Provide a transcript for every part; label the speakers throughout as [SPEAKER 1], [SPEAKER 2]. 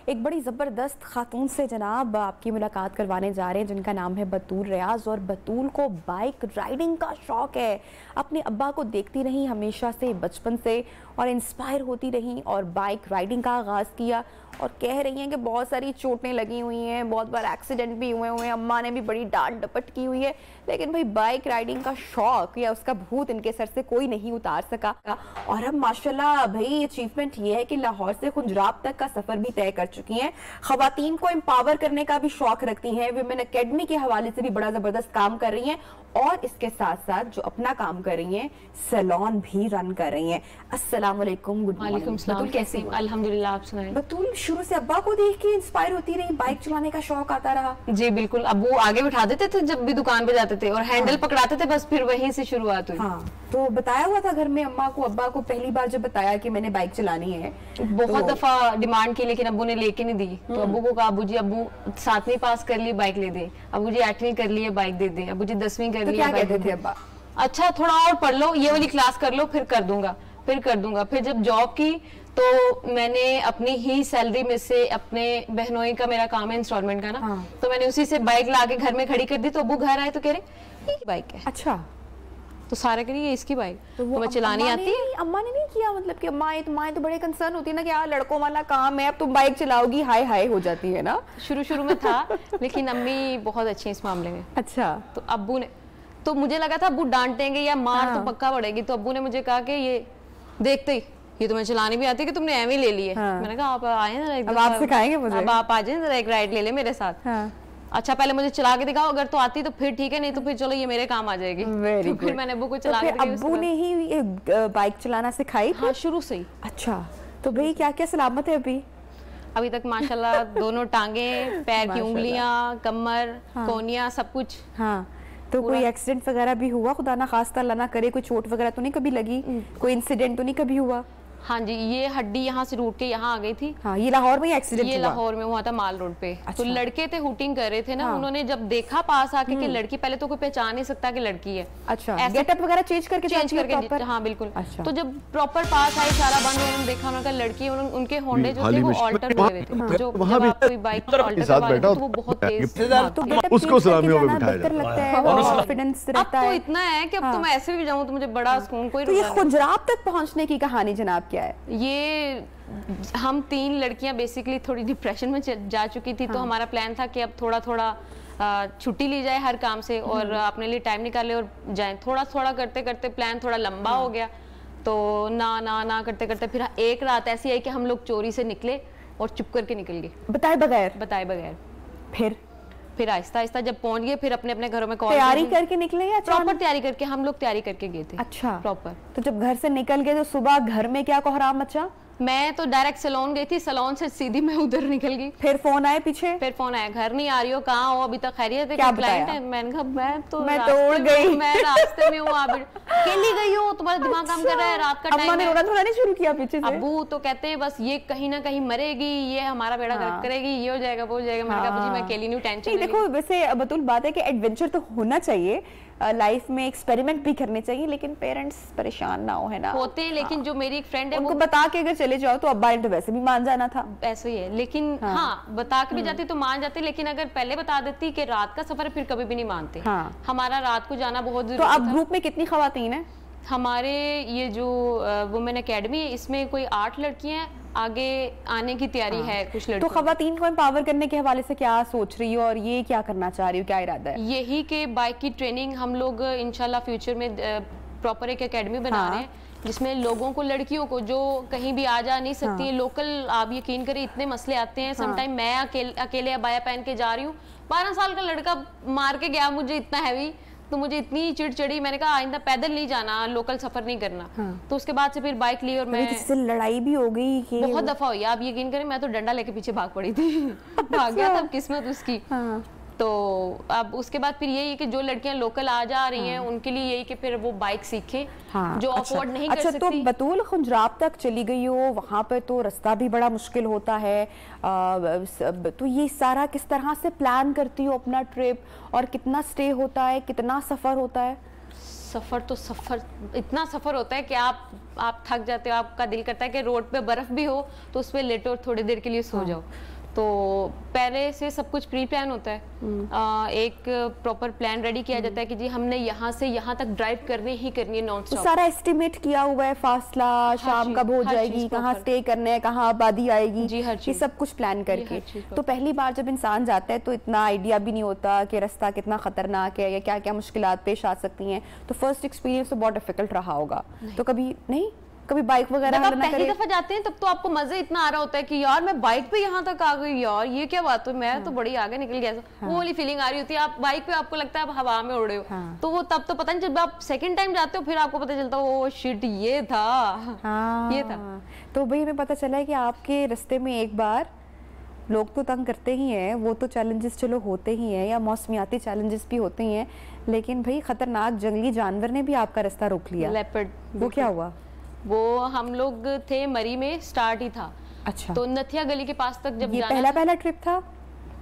[SPEAKER 1] एक बड़ी ज़बरदस्त खातून से जनाब आपकी मुलाकात करवाने जा रहे हैं जिनका नाम है बतूल रियाज। और बतूल को बाइक राइडिंग का शौक़ है। अपने अब्बा को देखती रही हमेशा से, बचपन से, और इंस्पायर होती रही और बाइक राइडिंग का आगाज़ किया। और कह रही हैं कि बहुत सारी चोटें लगी हुई हैं, बहुत बार एक्सीडेंट भी हुए हैं, अम्मा ने भी बड़ी डांट डपट की हुई है, लेकिन भाई बाइक राइडिंग का शौक़ या उसका भूत इनके सर से कोई नहीं उतार सका। और अब माशाल्लाह भाई अचीवमेंट ये है कि लाहौर से खुंजराब तक का सफ़र भी तय कर चुकी हैं। ख़वातीन को एम्पावर करने का भी शौक़ रखती हैं, विमेन अकेडमी के हवाले से भी बड़ा ज़बरदस्त काम कर रही हैं, और इसके साथ साथ जो अपना काम कर रही हैं, सैलून भी रन कर रही हैं। अस्सलाम वालेकुम। गुड मॉर्निंग बतूल, कैसी हैं?
[SPEAKER 2] अल्हम्दुलिल्लाह, आप सुनाएं।
[SPEAKER 1] बतूल शुरू से अब्बा को देख के इंस्पायर होती रही, बाइक चलाने का शौक आता रहा?
[SPEAKER 2] जी बिल्कुल, अब्बू आगे बिठा देते थे जब भी दुकान पे जाते थे और हैंडल पकड़ाते थे, बस फिर वहीं से शुरुआत हुई।
[SPEAKER 1] हाँ, तो बताया हुआ था घर में अम्मा को, अब्बा को पहली बार जब बताया कि मैंने बाइक चलानी है?
[SPEAKER 2] बहुत दफा डिमांड की, लेकिन अब्बू ने लेके नहीं दी। तो अब्बू को कहा, अब्बू जी, अब्बू 7वीं पास कर लिए बाइक ले दे, अब्बू जी 8वीं कर लिए बाइक दे दे, अब्बू जी 10वीं कर लिए बाइक दे दे। अच्छा थोड़ा और पढ़ लो, ये वाली क्लास कर लो, फिर कर दूंगा, फिर कर दूंगा। फिर जब जॉब की तो मैंने अपनी ही सैलरी में से, अपने बहनोई का मेरा काम है इंस्टॉलमेंट का ना,
[SPEAKER 1] हाँ।
[SPEAKER 2] तो मैंने उसी से बाइक ला के घर में खड़ी कर दी। तो अब्बू घर आए तो कह रहे ये बाइक है।
[SPEAKER 1] अच्छा,
[SPEAKER 2] तो सारे कह रही है इसकी बाइक,
[SPEAKER 1] तो वो
[SPEAKER 2] चलानी आती है?
[SPEAKER 1] अम्मा ने नहीं किया? मतलब कि माएँ तो बड़े कंसर्न होती है ना कि यार लड़कों वाला काम है, अब तुम बाइक चलाओगी, हाय हाय हो जाती है ना।
[SPEAKER 2] शुरू में था, लेकिन अम्मी बहुत अच्छी है इस मामले में।
[SPEAKER 1] अच्छा,
[SPEAKER 2] तो अब्बू ने, तो मुझे लगा था अब्बू डांटेंगे या मार तो पक्का पड़ेगी, तो अब्बू ने मुझे कहा कि ये देखते ही ये तुम्हें चलानी भी आती है कि तुमने एम ही ले ली है। मैंने कहा आप आए ना,
[SPEAKER 1] अब आप सिखाएंगे मुझे,
[SPEAKER 2] अब आप आ जाए जरा, एक राइड ले ले मेरे साथ। अच्छा पहले मुझे चला के दिखाओ, अगर तो आती तो फिर ठीक है, नहीं तो फिर चलो ये मेरे काम आ जाएगी।
[SPEAKER 1] तो
[SPEAKER 2] फिर मैंने अब्बू को चला के
[SPEAKER 1] दिखाई। अब्बू ने ही बाइक चलाना सिखाई?
[SPEAKER 2] हाँ, शुरू से ही।
[SPEAKER 1] अच्छा, तो भाई क्या क्या सलामत है
[SPEAKER 2] अभी तक माशाल्लाह? दोनों टांगे, पैर की उंगलियां, कमर, कोनिया, सब कुछ।
[SPEAKER 1] हाँ, तो कोई एक्सीडेंट वगैरह भी हुआ? खुदा ना खास्ता, अल्लाह ना करे, कोई चोट वगैरह तो नहीं कभी लगी? कोई इंसिडेंट तो नहीं कभी हुआ?
[SPEAKER 2] हाँ जी, ये हड्डी यहाँ से टूट के यहाँ आ गई थी।
[SPEAKER 1] हाँ, ये लाहौर में एक्सीडेंट हुआ?
[SPEAKER 2] ये लाहौर में हुआ था, माल रोड पे।
[SPEAKER 1] अच्छा।
[SPEAKER 2] तो लड़के थे, हुटिंग कर रहे थे ना। उन्होंने जब देखा पास आके कि लड़की, पहले तो कोई पहचान नहीं सकता कि लड़की है।
[SPEAKER 1] अच्छा, गेटअप वगैरह चेंज करके?
[SPEAKER 2] हाँ बिल्कुल।
[SPEAKER 1] अच्छा।
[SPEAKER 2] तो जब प्रॉपर पास आई, सारा बंद, उन्होंने देखा, उन्होंने कहा लड़की, उनके होंडे जो थे वो ऑल्टर हुए थे। जो जब आप कोई बाइक ऑल्टर करवा लेते तो वो बहुत तेज,
[SPEAKER 3] उसको सलामियों में बिठाया
[SPEAKER 1] लगता है, कॉन्फिडेंस रहता है।
[SPEAKER 2] अब तो इतना है कि अब तो मैं ऐसे भी जाऊँ तो मुझे बड़ा सुकून। कोई
[SPEAKER 1] तो ये खुंजराब तक पहुंचने की कहानी जनाब क्या है?
[SPEAKER 2] ये हम 3 लड़कियां बेसिकली थोड़ी डिप्रेशन में जा चुकी थी। तो हमारा प्लान था कि अब थोड़ा थोड़ा छुट्टी ली जाए हर काम से और अपने लिए टाइम निकाले और जाएं। थोड़ा थोड़ा करते करते प्लान थोड़ा लंबा हो गया, तो ना करते करते फिर एक रात ऐसी आई कि हम लोग चोरी से निकले और चुप करके निकल गए, बताए बगैर। फिर आहिस्ता आहिस्ता जब पहुंच गए, फिर अपने अपने घरों में कॉल,
[SPEAKER 1] तैयारी करके निकले या
[SPEAKER 2] प्रॉपर तैयारी करके? हम लोग तैयारी करके गए थे।
[SPEAKER 1] अच्छा,
[SPEAKER 2] प्रॉपर।
[SPEAKER 1] तो जब घर से निकल गए तो सुबह घर में क्या कोहराम मचा?
[SPEAKER 2] मैं तो डायरेक्ट सैलून गई थी, सैलून से सीधी मैं उधर निकल गई।
[SPEAKER 1] फिर फोन आए पीछे?
[SPEAKER 2] फिर फोन आया, घर नहीं आ रही हो, कहाँ हो, अभी तक खैरियत है?
[SPEAKER 1] क्या
[SPEAKER 2] क्लाइंट है? मैंने कहा मैं तो
[SPEAKER 1] उड़ गई,
[SPEAKER 2] मैं रास्ते में हूँ, अकेली गई हूँ, तुम्हारा दिमाग काम कर रहा है, रात का टाइम है।
[SPEAKER 1] रोना धोना नहीं शुरू किया पीछे से?
[SPEAKER 2] अब्बू तो कहते हैं बस ये कहीं ना कहीं मरेगी, ये हमारा बेड़ा गर्क करेगी, ये हो जाएगा वो हो जाएगा। मैंने कहा मैं अकेली नहीं, टेंशन।
[SPEAKER 1] देखो वैसे बतूल बात है कि एडवेंचर तो होना चाहिए लाइफ में, एक्सपेरिमेंट भी करने चाहिए, लेकिन पेरेंट्स परेशान ना हो, है ना?
[SPEAKER 2] होते हैं, लेकिन जो मेरी एक फ्रेंड है
[SPEAKER 1] उनको बता के अगर चले जाओ तो अब्बा ने तो वैसे भी मान जाना था।
[SPEAKER 2] ऐसे ही है, लेकिन हाँ बता के भी जाती तो मान जाते, लेकिन अगर पहले बता देती कि रात का सफर है, फिर कभी भी नहीं मानते। हमारा रात को जाना बहुत जरूरी।
[SPEAKER 1] तो अब ग्रुप में कितनी खवातीन है?
[SPEAKER 2] हमारे ये जो वुमेन अकेडमी है, इसमें कोई 8 लड़कियां हैं, आगे आने की तैयारी है कुछ लड़कियों।
[SPEAKER 1] तो खवातीन को एम्पावर करने के हवाले से क्या सोच रही हो और ये क्या करना चाह रही हो, क्या इरादा है?
[SPEAKER 2] यही कि बाइक की ट्रेनिंग हम लोग इंशाल्लाह फ्यूचर में प्रॉपर एक अकेडमी बना रहे हैं, जिसमें लोगों को, लड़कियों को जो कहीं भी आ जा नहीं सकती है, लोकल, आप यकीन करें इतने मसले आते हैं। समटाइम मैं अकेले अबाया पहन के जा रही हूँ, 12 साल का लड़का मार के गया मुझे इतना हैवी, तो मुझे इतनी चिड़ चढ़ी, मैंने कहा आइंदा पैदल नहीं जाना, लोकल सफर नहीं करना। तो उसके बाद से फिर बाइक ली और मैं,
[SPEAKER 1] किसी लड़ाई भी हो गई कि?
[SPEAKER 2] बहुत दफा हुई, आप यकीन करें, मैं तो डंडा लेके पीछे भाग पड़ी थी। भाग गया तब किस्मत उसकी। तो अब उसके बाद फिर यही है कि जो लड़कियां लोकल आ जा रही हैं उनके लिए यही कि फिर वो बाइक सीखें, जो अफोर्ड नहीं कर सकती।
[SPEAKER 1] तो बतूल खुंजराब तक चली गई हो, वहाँ पर तो रास्ता भी बड़ा मुश्किल होता है, तो ये सारा किस तरह से प्लान करती हो अपना ट्रिप, और कितना स्टे होता है, कितना सफ़र होता है?
[SPEAKER 2] सफ़र इतना सफ़र होता है कि आप थक जाते हो, आपका दिल करता है कि रोड पे बर्फ़ भी हो तो उस पर लेटो और थोड़ी देर के लिए सो जाओ। तो पहले से सब कुछ प्री प्लान होता है, एक प्रॉपर प्लान रेडी किया जाता है कि जी हमने यहाँ से यहाँ तक ड्राइव करनी ही करनी है नॉन स्टॉप।
[SPEAKER 1] सारा एस्टिमेट किया हुआ है, फासला शाम कब हो जाएगी, कहाँ स्टे करना है, कहाँ आबादी आएगी,
[SPEAKER 2] जी हर
[SPEAKER 1] ये सब कुछ प्लान करके। तो पहली बार जब इंसान जाता है तो इतना आइडिया भी नहीं होता कि रास्ता कितना खतरनाक है या क्या क्या मुश्किलात पेश आ सकती हैं। तो फर्स्ट एक्सपीरियंस तो बहुत डिफिकल्ट रहा होगा। तो कभी बाइक वगैरह
[SPEAKER 2] जब आप पहली दफा जाते हैं तब तो आपको मजे इतना आ रहा होता है कि यार मैं बाइक पे यहाँ तक आ गई, यार ये क्या बात है, मैं तो बड़ी आगे निकल गया। वो वाली फीलिंग आ रही होती है। आप बाइक पे आपको लगता है आप हवा में उड़ रहे हो, तो वो तब तो पता नहीं, जब आप सेकंड टाइम जाते हो फिर आपको पता चलता है ओ शिट ये था, ये था।
[SPEAKER 1] तो भाई हमें पता चला है कि आपके रास्ते में एक बार लोग तो तंग करते ही हैं, वो तो चैलेंजेस चलो होते ही हैं, या मौसमियाती चैलेंजेस भी होते ही हैं, लेकिन भाई खतरनाक जंगली जानवर ने भी आपका रास्ता रोक लिया।
[SPEAKER 2] लेपर्ड।
[SPEAKER 1] वो क्या हुआ?
[SPEAKER 2] वो हम लोग थे मरी में, स्टार्ट ही था।
[SPEAKER 1] अच्छा।
[SPEAKER 2] तो नथिया गली के पास तक जब
[SPEAKER 1] ये पहला ट्रिप था?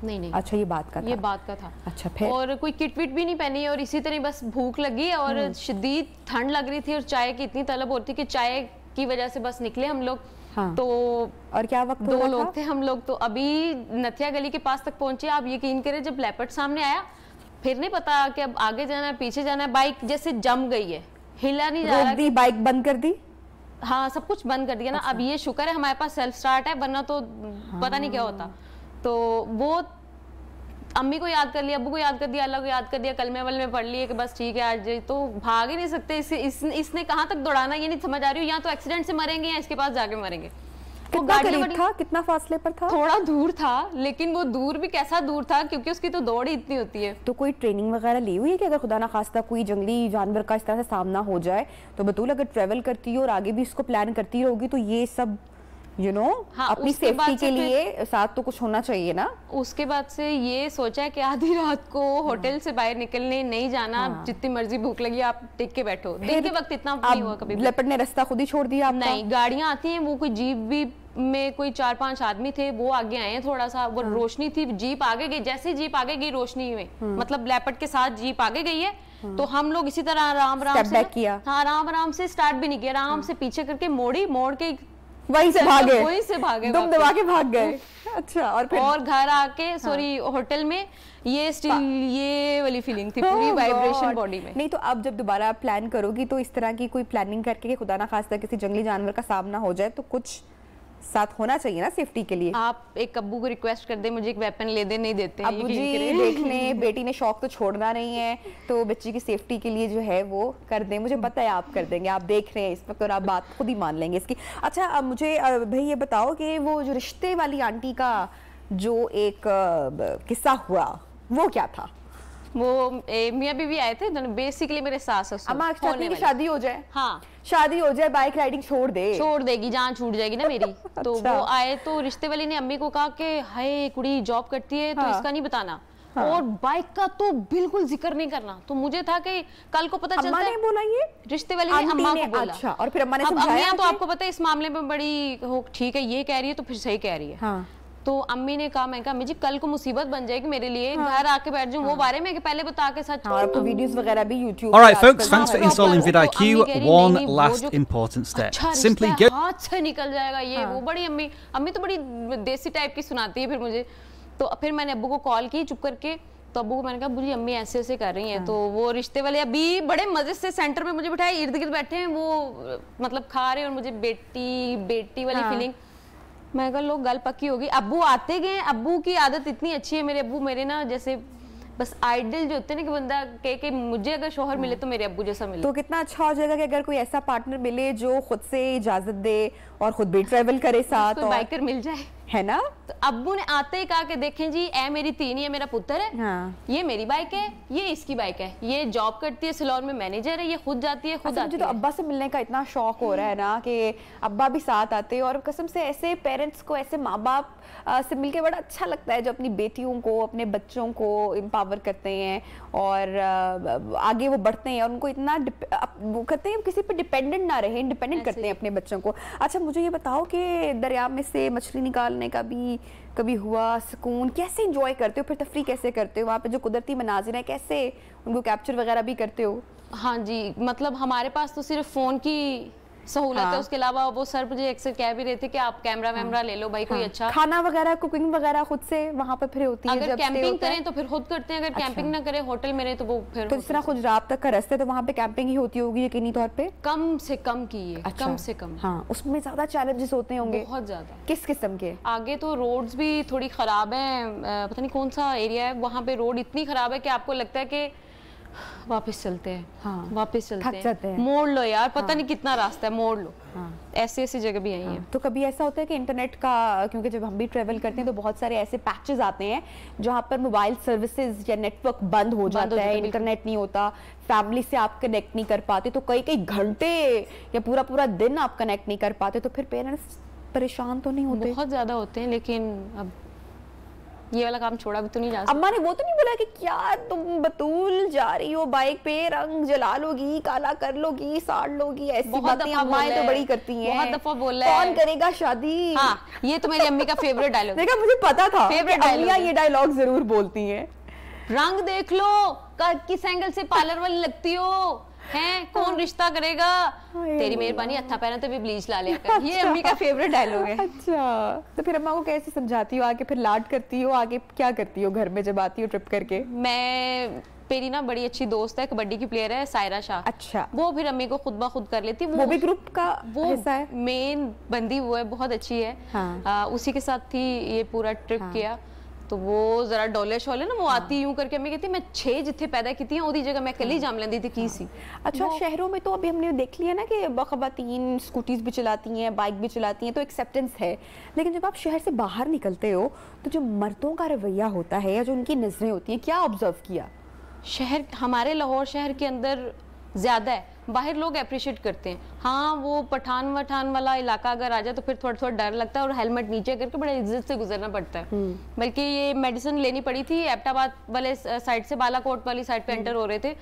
[SPEAKER 2] नहीं।
[SPEAKER 1] अच्छा, ये बात का था। अच्छा, फिर? और
[SPEAKER 2] कोई किट विट भी नहीं पहनी और इसी तरह बस भूख लगी और शदीद ठंड लग रही थी और चाय की इतनी तलब होती थी कि चाय की वजह से बस निकले हम लोग।
[SPEAKER 1] हाँ।
[SPEAKER 2] तो
[SPEAKER 1] और क्या वक्त
[SPEAKER 2] 2 लोग थे हम लोग। तो अभी नथिया गली के पास तक पहुंचे, आप यकीन करें जब लेपर्ड सामने आया फिर नहीं पता कि अब आगे जाना है पीछे जाना है। बाइक जैसे जम गई है, हिला नहीं जा रहा।
[SPEAKER 1] बाइक बंद कर दी?
[SPEAKER 2] हाँ, सब कुछ बंद कर दिया ना।
[SPEAKER 1] अच्छा।
[SPEAKER 2] अब ये शुक्र है हमारे पास सेल्फ स्टार्ट है, वरना तो पता नहीं क्या होता। तो वो अम्मी को याद कर लिया, अब्बू को याद कर दिया, अल्लाह को याद कर दिया, कलमे वलमे पढ़ लिए कि बस ठीक है आज तो भाग ही नहीं सकते। इसने कहाँ तक दौड़ाना ये नहीं समझ आ रही हूँ। या तो एक्सीडेंट से मरेंगे या इसके पास जाके मरेंगे।
[SPEAKER 1] कितना करीब था, कितना फासले पर था?
[SPEAKER 2] थोड़ा दूर था, लेकिन वो दूर भी कैसा दूर था क्योंकि उसकी तो दौड़ ही इतनी होती है।
[SPEAKER 1] तो कोई ट्रेनिंग वगैरह ली हुई है कि अगर खुदा ना खास्ता कोई जंगली जानवर का इस तरह से सामना हो जाए तो बतूल अगर ट्रेवल करती हो और आगे भी इसको प्लान करती रहोगी तो ये सब
[SPEAKER 2] हाँ,
[SPEAKER 1] अपनी सेफ्टी के लिए साथ तो कुछ होना चाहिए ना।
[SPEAKER 2] उसके बाद से ये सोचा है कि आधी रात को होटल से बाहर निकलने नहीं जाना। जितनी मर्जी भूख लगी आप टिक के बैठो। दिन के वक्त इतना नहीं हुआ कभी।
[SPEAKER 1] लेपर्ड ने रास्ता खुद ही छोड़ दिया?
[SPEAKER 2] नहीं, गाड़ियां आती हैं, वो कोई जीप भी में कोई 4-5 आदमी थे, वो आगे आए हैं थोड़ा सा। वो रोशनी थी, जीप आगे गई, जैसे जीप आगे गई रोशनी में, मतलब लेपर्ड के साथ जीप आगे गई है। तो हम लोग इसी तरह आराम से किया। हाँ, आराम से स्टार्ट भी नहीं किया, आराम से पीछे करके मोड़ के
[SPEAKER 1] वहीं से
[SPEAKER 2] भागे
[SPEAKER 1] दुम दबा के भाग गए। अच्छा, और फिर?
[SPEAKER 2] और घर आके सॉरी होटल में ये स्टिल ये वाली फीलिंग थी, पूरी वाइब्रेशन बॉडी में।
[SPEAKER 1] नहीं तो अब जब दोबारा प्लान करोगी तो इस तरह की कोई प्लानिंग करके कि खुदा ना खास्ता किसी जंगली जानवर का सामना हो जाए तो कुछ साथ होना चाहिए ना सेफ्टी के लिए।
[SPEAKER 2] आप एक अब्बू को रिक्वेस्ट कर दे मुझे एक वेपन ले दे, नहीं देते
[SPEAKER 1] अब्बू जी देख लें, बेटी ने शौक तो छोड़ना नहीं है तो बच्ची की सेफ्टी के लिए जो है वो कर दें। मुझे पता है आप कर देंगे, आप देख रहे हैं इस वक्त और आप बात खुद ही मान लेंगे इसकी। अच्छा, अब मुझे भाई ये बताओ कि वो जो रिश्ते वाली आंटी का जो एक किस्सा हुआ वो क्या था?
[SPEAKER 2] वो मियां बीवी आए थे, बेसिकली मेरे सास ससुर।
[SPEAKER 1] अम्मा चाहती है कि शादी हो जाए।
[SPEAKER 2] हाँ,
[SPEAKER 1] शादी हो जाए, बाइक राइडिंग छोड़ देगी, जान छूट जाएगी ना मेरी। तो वो आए तो रिश्ते वाली ने अम्मी को कहा कि हाय कुड़ी जॉब करती है तो इसका नहीं बताना, और बाइक का तो बिल्कुल जिक्र नहीं करना। तो मुझे था कि कल को पता चलता है। बोला ये
[SPEAKER 2] रिश्ते वाली ने अम्मा को बोला।
[SPEAKER 1] अच्छा, और फिर अम्मा ने समझाया?
[SPEAKER 2] अम्मियां तो आपको पता है इस मामले में बड़ी ठीक है, ये कह रही है तो फिर सही कह रही है। तो अम्मी ने कहा, मैं कहा अम्मी जी कल को मुसीबत बन जाएगी मेरे लिए, घर आके बैठ जाऊं वो बारे में कि पहले बता के सच।
[SPEAKER 1] और आपको वीडियोस वगैरह भी YouTube।
[SPEAKER 3] All right folks, thanks for installing vidIQ. One last important step. Simply get
[SPEAKER 2] हाथ से निकल जाएगा ये वो। बड़ी अम्मी तो बड़ी देसी टाइप की सुनाती है फिर मुझे। तो फिर मैंने अब्बू को कॉल की चुप करके, तो अब्बू को मैंने कहा बुजी अम्मी ऐसे ऐसे कर रही हैं। तो वो रिश्ते वाले अभी बड़े मजे से सेंटर में मुझे बिठाए, इर्द गिर्द बैठे हैं, वो मतलब खा रहे और मुझे बेटी वाली फीलिंग। मैं कहा लोग गल पक्की होगी। अब्बू आते गए, अब्बू की आदत इतनी अच्छी है, मेरे अब्बू मेरे ना जैसे बस आइडल जो होते हैं ना कि बंदा के मुझे अगर शोहर मिले तो मेरे अब्बू जैसा मिले।
[SPEAKER 1] तो कितना अच्छा हो जाएगा कि अगर कोई ऐसा पार्टनर मिले जो खुद से इजाजत दे और खुद भी ट्रेवल करे साथ,
[SPEAKER 2] कोई बाइकर मिल जाए,
[SPEAKER 1] है ना।
[SPEAKER 2] तो अब्बू ने आते ही कहा कि देखें जी ए मेरी तीन, ये मेरा पुत्र है। ये मेरी बाइक है, ये इसकी बाइक है, ये जॉब करती है सिलौर में मैनेजर है, ये खुद जाती है खुद आती है।
[SPEAKER 1] मुझे तो अब्बा से मिलने का इतना शौक हो रहा है ना कि अब्बा भी साथ आते हैं, और कसम से ऐसे पेरेंट्स को, ऐसे माँ बाप से मिलके बड़ा अच्छा लगता है जो अपनी बेटियों को, अपने बच्चों को एम्पावर करते हैं और आगे वो बढ़ते हैं और उनको इतना वो करते हैं किसी पे डिपेंडेंट ना रहे, इंडिपेंडेंट करते हैं अपने बच्चों को। अच्छा, मुझे ये बताओ कि दरिया में से मछली निकालने का भी कभी हुआ सुकून? कैसे एंजॉय करते हो, फिर तफरी कैसे करते हो? वहाँ पे जो कुदरती मनाजिर है कैसे उनको कैप्चर वगैरह भी करते हो?
[SPEAKER 2] हाँ जी, मतलब हमारे पास तो सिर्फ फ़ोन की सहूलत है। उसके अलावा वो सर मुझे अक्सर कह भी रहे थे कि आप कैमरा वैमरा ले लो भाई, कोई अच्छा
[SPEAKER 1] खाना वगैरह कुकिंग वगैरह खुद से वहाँ पे फिर होती है।
[SPEAKER 2] अगर कैंपिंग करें तो फिर खुद करते हैं, अगर कैंपिंग ना करें होटल में रहे तो वो फिर
[SPEAKER 1] तो जिस तरह गुजरात तक का रास्ता है तो वहाँ पे कैंपिंग ही होती होगी यकीनी तौर पे।
[SPEAKER 2] कम से कम की है, कम से कम।
[SPEAKER 1] हाँ, उसमें ज्यादा चैलेंजेस होते होंगे,
[SPEAKER 2] बहुत ज्यादा।
[SPEAKER 1] किस किस्म के?
[SPEAKER 2] आगे तो रोड्स भी थोड़ी खराब हैं, पता नहीं कौन सा एरिया है वहाँ पे रोड इतनी खराब है कि आपको लगता है कि वापस चलते हैं।
[SPEAKER 1] हाँ,
[SPEAKER 2] वापस चलते हैं,
[SPEAKER 1] हैं।
[SPEAKER 2] मोड़ लो यार, पता नहीं कितना रास्ता है, मोड़ लो। ऐसी ऐसी जगह भी आई है।
[SPEAKER 1] तो कभी ऐसा होता है कि इंटरनेट का, क्योंकि जब हम भी ट्रेवल करते हैं तो बहुत सारे ऐसे पैचेस आते हैं जहाँ पर मोबाइल सर्विसेज या नेटवर्क बंद हो जाता है, इंटरनेट नहीं होता, फैमिली से आप कनेक्ट नहीं कर पाते, तो कई कई घंटे या पूरा पूरा दिन आप कनेक्ट नहीं कर पाते, तो फिर पेरेंट्स परेशान तो नहीं होते?
[SPEAKER 2] बहुत ज्यादा होते हैं, लेकिन अब ये वाला काम छोड़ा भी तो नहीं जा सकता।
[SPEAKER 1] अम्मा ने वो तो नहीं बोला कि क्या तुम बतूल जा रही हो बाइक पे, रंग जला लोगी, काला कर लोगी, साड़ लोगी, ऐसी बातें अम्माएं तो बड़ी करती हैं।
[SPEAKER 2] बहुत दफा बोला है।
[SPEAKER 1] कौन करेगा शादी?
[SPEAKER 2] हाँ, ये तो मेरी अम्मी का फेवरेट डायलॉग।
[SPEAKER 1] देखा, मुझे पता था
[SPEAKER 2] फेवरेट
[SPEAKER 1] अम्मियां ये डायलॉग जरूर बोलती हैं।
[SPEAKER 2] रंग देख लो, किस एंगल से पार्लर वाली लगती हो, हैं कौन रिश्ता करेगा, तेरी मेहरबानी, अच्छा पहना तो भी ब्लीच ला लिया कर। ये अम्मी का फेवरेट डायलॉग है।
[SPEAKER 1] अच्छा, तो फिर अम्मा को कैसे समझाती हो आगे, फिर लाड करती हो, आगे क्या करती हो घर में जब आती हो ट्रिप करके?
[SPEAKER 2] मैं, मेरी ना बड़ी अच्छी दोस्त है, कबड्डी की प्लेयर है, सायरा शाह।
[SPEAKER 1] अच्छा।
[SPEAKER 2] वो फिर अम्मी को खुद ब खुद कर लेती।
[SPEAKER 1] वो भी ग्रुप का हिस्सा है?
[SPEAKER 2] मेन बंदी वो है, बहुत अच्छी है।
[SPEAKER 1] हाँ।
[SPEAKER 2] उसी के साथ थी ये पूरा ट्रिप किया, तो वो जरा डोले शोले ना वो आती यूं करके अम्मी कहती मैं 6 जिथे पैदा की थी ओदी जगह मैं कल ही जाम लेंदी थी की सी।
[SPEAKER 1] अच्छा, शहरों में तो अभी हमने देख लिया ना कि खवातीन स्कूटीज भी चलाती हैं, बाइक भी चलाती हैं, तो एक्सेप्टेंस है, लेकिन जब आप शहर से बाहर निकलते हो तो जो मर्दों का रवैया होता है या जो उनकी नजरें होती हैं, क्या ऑब्जर्व किया?
[SPEAKER 2] शहर, हमारे लाहौर शहर के अंदर ज्यादा है, बाहर लोग अप्रिशिएट करते हैं। हाँ, वो पठान वठान वाला इलाका अगर आ जाए तो फिर थोड़ा थोड़ा डर लगता है और हेलमेट नीचे करके बड़े इज्जत से गुजरना पड़ता है। बल्कि ये मेडिसिन लेनी पड़ी थी, एबटाबाद वाले साइड से बालाकोट वाली साइड पे एंटर हो रहे थे,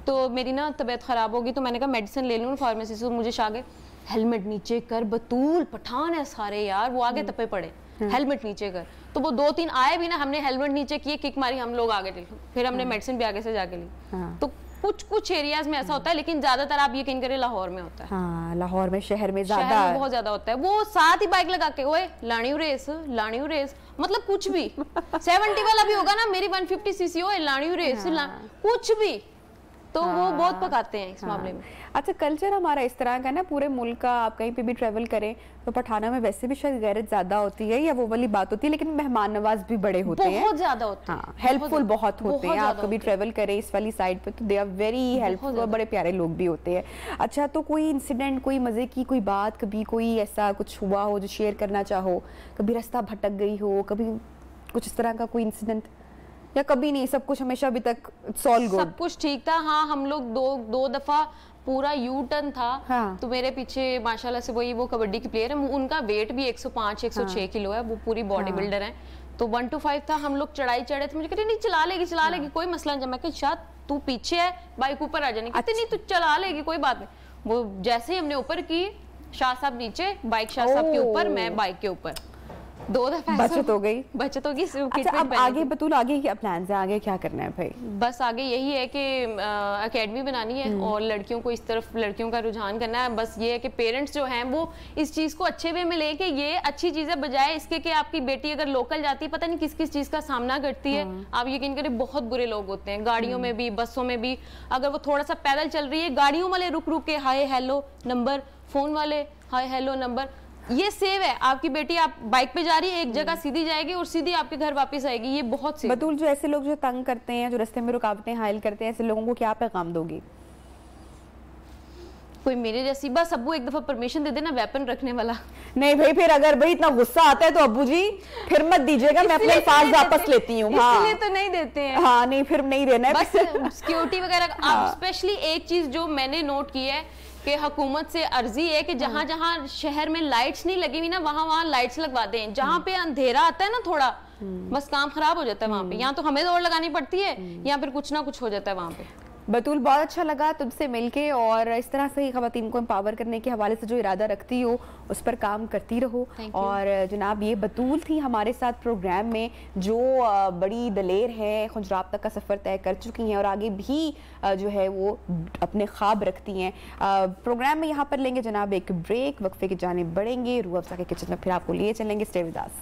[SPEAKER 2] तो मेरी ना तबीयत खराब होगी, तो मैंने कहा मेडिसिन ले लूँ फार्मेसी से। मुझे शागे हेलमेट नीचे कर, बतूल पठान है सारे यार, वो आगे तपे पड़े, हेलमेट नीचे कर। तो वो 2-3 आए भी ना, हमने हेलमेट नीचे किए, किक मारी, हम लोग आगे चले, फिर हमने मेडिसिन भी आगे से जाके ली। तो कुछ एरियाज में ऐसा होता है, लेकिन ज्यादातर आप यकीन करें लाहौर में होता है।
[SPEAKER 1] हाँ, लाहौर में, शहर में ज्यादा,
[SPEAKER 2] शहर में बहुत ज्यादा होता है। वो साथ ही बाइक लगा के ओए लाणी रेस, मतलब कुछ भी 70 वाला भी होगा ना, मेरी 150 सीसी हो, लाणी रेस, कुछ भी, तो वो बहुत पकाते हैं इस मामले में।
[SPEAKER 1] अच्छा, कल्चर हमारा इस तरह का ना, पूरे मुल्क का, आप कहीं पे भी ट्रेवल करें तो पठाना में वैसे भी शायद गैरत ज्यादा होती है या वो वाली बात होती है, लेकिन मेहमान नवाज भी बड़े होते हैं,
[SPEAKER 2] बहुत ज्यादा होते हैं,
[SPEAKER 1] हेल्पफुल बहुत होते हैं। आप कभी ट्रेवल करें इस वाली साइड पे तो दे आर वेरी हेल्पफुल, बड़े प्यारे लोग भी होते हैं। अच्छा, तो कोई इंसिडेंट, कोई मजे की कोई बात, कभी कोई ऐसा कुछ हुआ हो जो शेयर करना चाहो? कभी रास्ता भटक गई हो, कभी कुछ इस तरह का कोई इंसिडेंट, या कभी नहीं, सब कुछ हमेशा अभी तक ऑल गुड?
[SPEAKER 2] सब कुछ ठीक था। हाँ, हम लोग दो दफा पूरा यू टर्न था।
[SPEAKER 1] हाँ।
[SPEAKER 2] तो मेरे पीछे माशाल्लाह से वो कबड्डी की प्लेयर है, उनका वेट भी 105-106 किलो है, वो पूरी बॉडी बिल्डर है। तो 1 to 5 था, हम लोग चढ़ाई चढ़े थे, मुझे कहते नहीं चला लेगी कोई मसला नहीं। मैं शायद तू पीछे है, बाइक ऊपर आ जाने, कहते नहीं तू चला लेगी कोई बात नहीं। वो जैसे ही हमने ऊपर की, शाह साहब नीचे, बाइक शाह साहब के ऊपर, मैं बाइक के ऊपर, 2 दफा
[SPEAKER 1] बचत हो गई।
[SPEAKER 2] अच्छा,
[SPEAKER 1] अब आगे बतूल, आगे क्या प्लान है, आगे क्या करना है भाई?
[SPEAKER 2] बस आगे यही है कि एकेडमी बनानी है और लड़कियों को इस तरफ, लड़कियों का रुझान करना है। बस ये है कि पेरेंट्स जो हैं वो इस चीज़ को अच्छे वे में लेके, ये अच्छी चीज़ है, बजाय इसके कि आपकी बेटी अगर लोकल जाती है, पता नहीं किस किस चीज़ का सामना करती है। आप यकीन करें, बहुत बुरे लोग होते हैं, गाड़ियों में भी, बसों में भी। अगर वो थोड़ा सा पैदल चल रही है, गाड़ियों वाले रुक रुक के हाय हेलो नंबर, फोन वाले हाय हेलो नंबर, ये सेव है। आपकी बेटी, आप बाइक पे जा रही है, एक जगह सीधी जाएगी और सीधी आपके घर वापस आएगी, ये बहुत सेव।
[SPEAKER 1] बतूल, जो ऐसे लोग जो तंग करते हैं, जो रास्ते में रुकावटें हायल करते हैं, ऐसे लोगों को क्या पैगाम दोगी?
[SPEAKER 2] कोई मेरे जैसी, बस अब्बू एक दफा परमिशन दे देना वेपन रखने वाला।
[SPEAKER 1] नहीं भाई, फिर अगर भाई इतना गुस्सा आता है तो अब्बू जी फिर मत दीजिएगा, मैं अपने पास वापस लेती हूँ।
[SPEAKER 2] इसलिए तो नहीं देते हैं।
[SPEAKER 1] हाँ, नहीं फिर नहीं देना है,
[SPEAKER 2] बस सिक्योरिटी वगैरह। आप स्पेशली एक चीज जो मैंने नोट की है कि हुकूमत से अर्जी है कि जहां जहां शहर में लाइट्स नहीं लगी हुई ना, वहां लाइट्स लगवा दें। जहां पे अंधेरा आता है ना थोड़ा, बस काम खराब हो जाता है वहां पे। यहाँ तो हमें दौड़ लगानी पड़ती है, या फिर कुछ ना कुछ हो जाता है वहां पे।
[SPEAKER 1] बतूल, बहुत अच्छा लगा तुमसे मिलके, और इस तरह से ही ख़वातीन को एम्पावर करने के हवाले से जो इरादा रखती हो उस पर काम करती रहो। और जनाब ये बतूल थी हमारे साथ प्रोग्राम में, जो बड़ी दलेर है, खुजरात तक का सफ़र तय कर चुकी हैं और आगे भी जो है वो अपने ख्वाब रखती हैं। प्रोग्राम में यहाँ पर लेंगे जनाब एक ब्रेक, वक्फे की जानिब बढ़ेंगे, रूह अफ़ज़ा के किचन में फिर आपको लिए चलेंगे। Stay with us.